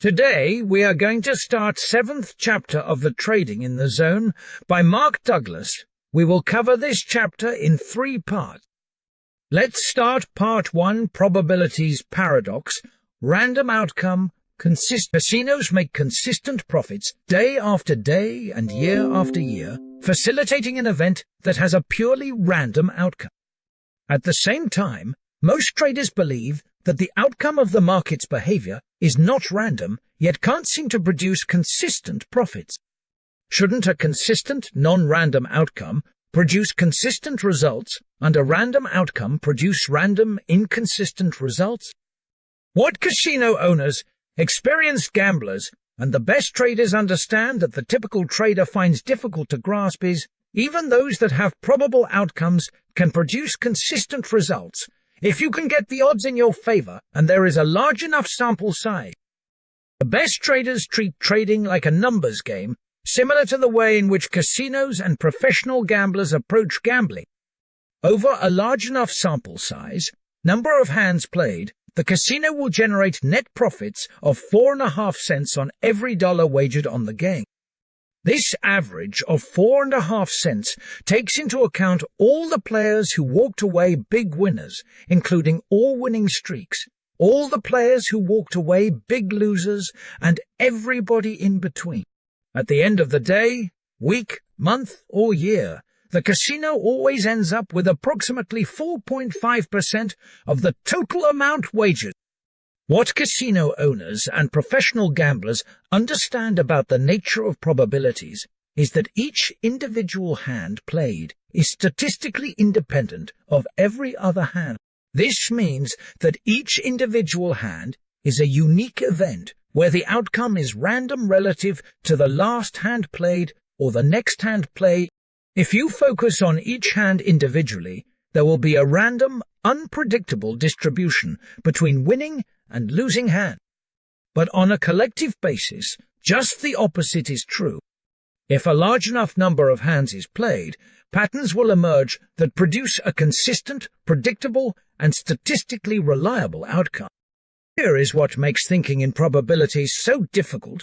Today we are going to start 7th chapter of the Trading in the Zone by Mark Douglas. We will cover this chapter in 3 parts. Let's start part 1, Probabilities Paradox, Random Outcome. Casinos make consistent profits day after day and year after year, facilitating an event that has a purely random outcome. At the same time, most traders believe that the outcome of the market's behavior is not random, yet can't seem to produce consistent profits. Shouldn't a consistent, non-random outcome produce consistent results, and a random outcome produce random, inconsistent results? What casino owners, experienced gamblers, and the best traders understand that the typical trader finds difficult to grasp is, even those that have probable outcomes can produce consistent results if you can get the odds in your favor and there is a large enough sample size. The best traders treat trading like a numbers game, similar to the way in which casinos and professional gamblers approach gambling. Over a large enough sample size, number of hands played, the casino will generate net profits of 4.5 cents on every dollar wagered on the game. This average of 4.5 cents takes into account all the players who walked away big winners, including all winning streaks, all the players who walked away big losers, and everybody in between. At the end of the day, week, month, or year, the casino always ends up with approximately 4.5% of the total amount wagered. What casino owners and professional gamblers understand about the nature of probabilities is that each individual hand played is statistically independent of every other hand. This means that each individual hand is a unique event where the outcome is random relative to the last hand played or the next hand played. If you focus on each hand individually, there will be a random, unpredictable distribution between winning and losing hand. But on a collective basis, just the opposite is true. If a large enough number of hands is played, patterns will emerge that produce a consistent, predictable, and statistically reliable outcome. Here is what makes thinking in probabilities so difficult.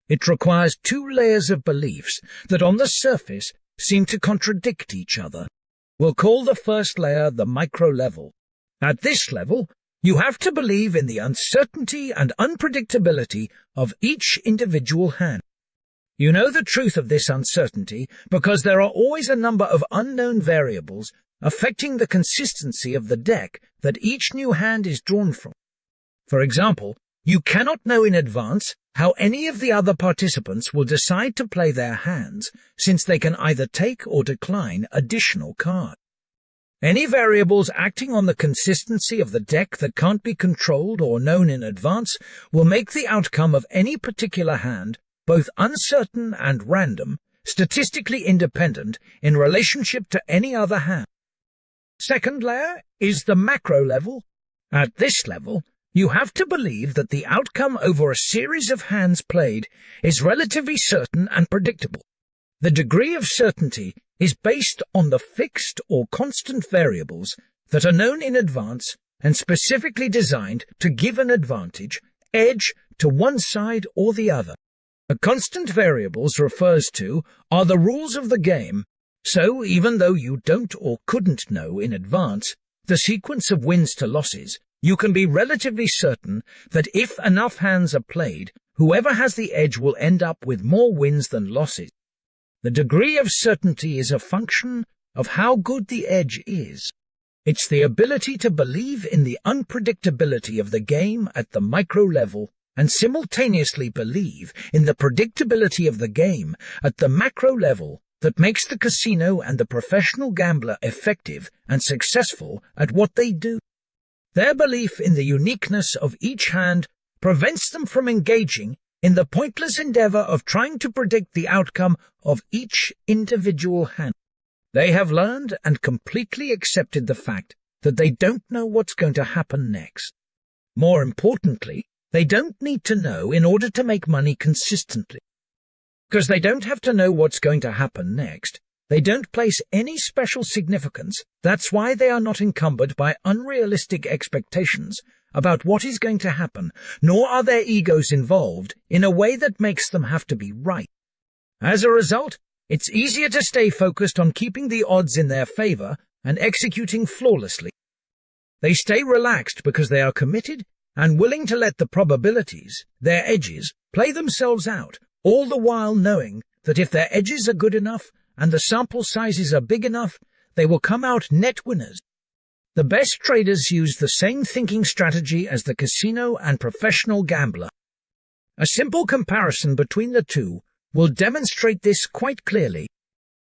It requires 2 layers of beliefs that on the surface seem to contradict each other. We'll call the first layer the micro level. At this level, you have to believe in the uncertainty and unpredictability of each individual hand. You know the truth of this uncertainty because there are always a number of unknown variables affecting the consistency of the deck that each new hand is drawn from. For example, you cannot know in advance how any of the other participants will decide to play their hands, since they can either take or decline additional cards. Any variables acting on the consistency of the deck that can't be controlled or known in advance will make the outcome of any particular hand both uncertain and random, statistically independent in relationship to any other hand. Second layer is the macro level. At this level, you have to believe that the outcome over a series of hands played is relatively certain and predictable. The degree of certainty is based on the fixed or constant variables that are known in advance and specifically designed to give an advantage, edge, to one side or the other. The constant variables refers to are the rules of the game, so even though you don't or couldn't know in advance the sequence of wins to losses, you can be relatively certain that if enough hands are played, whoever has the edge will end up with more wins than losses. The degree of certainty is a function of how good the edge is. It's the ability to believe in the unpredictability of the game at the micro level and simultaneously believe in the predictability of the game at the macro level that makes the casino and the professional gambler effective and successful at what they do. Their belief in the uniqueness of each hand prevents them from engaging in the pointless endeavor of trying to predict the outcome of each individual hand. They have learned and completely accepted the fact that they don't know what's going to happen next. More importantly, they don't need to know in order to make money consistently. Because they don't have to know what's going to happen next, they don't place any special significance. That's why they are not encumbered by unrealistic expectations about what is going to happen, nor are their egos involved in a way that makes them have to be right. As a result, it's easier to stay focused on keeping the odds in their favor and executing flawlessly. They stay relaxed because they are committed and willing to let the probabilities, their edges, play themselves out, all the while knowing that if their edges are good enough and the sample sizes are big enough, they will come out net winners. The best traders use the same thinking strategy as the casino and professional gambler. A simple comparison between the two will demonstrate this quite clearly.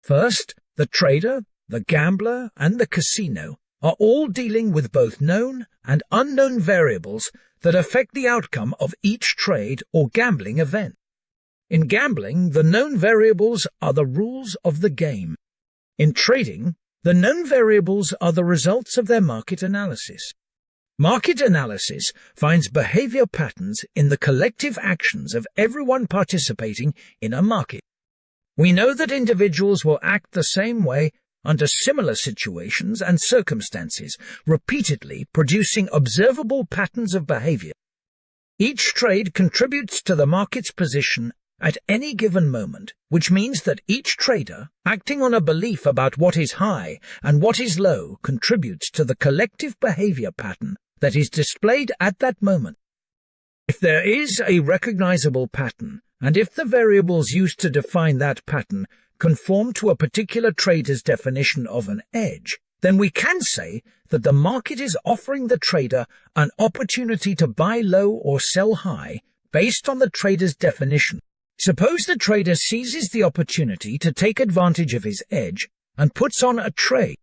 First, the trader, the gambler, and the casino are all dealing with both known and unknown variables that affect the outcome of each trade or gambling event. In gambling, the known variables are the rules of the game. In trading, the known variables are the results of their market analysis. Market analysis finds behavior patterns in the collective actions of everyone participating in a market. We know that individuals will act the same way under similar situations and circumstances, repeatedly producing observable patterns of behavior. Each trade contributes to the market's position at any given moment, which means that each trader, acting on a belief about what is high and what is low, contributes to the collective behavior pattern that is displayed at that moment. If there is a recognizable pattern, and if the variables used to define that pattern conform to a particular trader's definition of an edge, then we can say that the market is offering the trader an opportunity to buy low or sell high based on the trader's definition. Suppose the trader seizes the opportunity to take advantage of his edge and puts on a trade.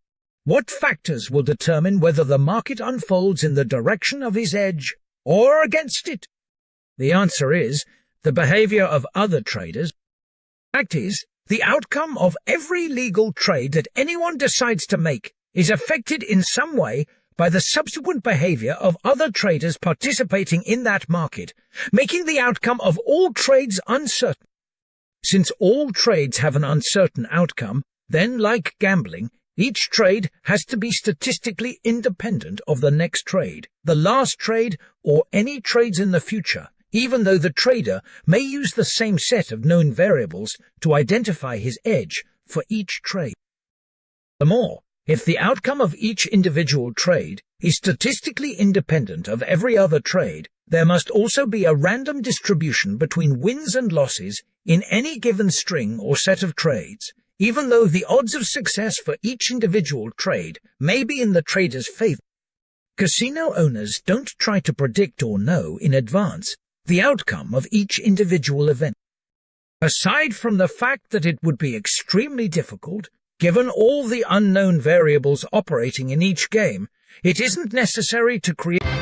What factors will determine whether the market unfolds in the direction of his edge or against it? The answer is the behavior of other traders. The fact is, the outcome of every legal trade that anyone decides to make is affected in some way by the subsequent behavior of other traders participating in that market, making the outcome of all trades uncertain. Since all trades have an uncertain outcome, then, like gambling, each trade has to be statistically independent of the next trade, the last trade, or any trades in the future, even though the trader may use the same set of known variables to identify his edge for each trade. Furthermore, if the outcome of each individual trade is statistically independent of every other trade, there must also be a random distribution between wins and losses in any given string or set of trades, even though the odds of success for each individual trade may be in the trader's favor. Casino owners don't try to predict or know in advance the outcome of each individual event. Aside from the fact that it would be extremely difficult, given all the unknown variables operating in each game, it isn't necessary to create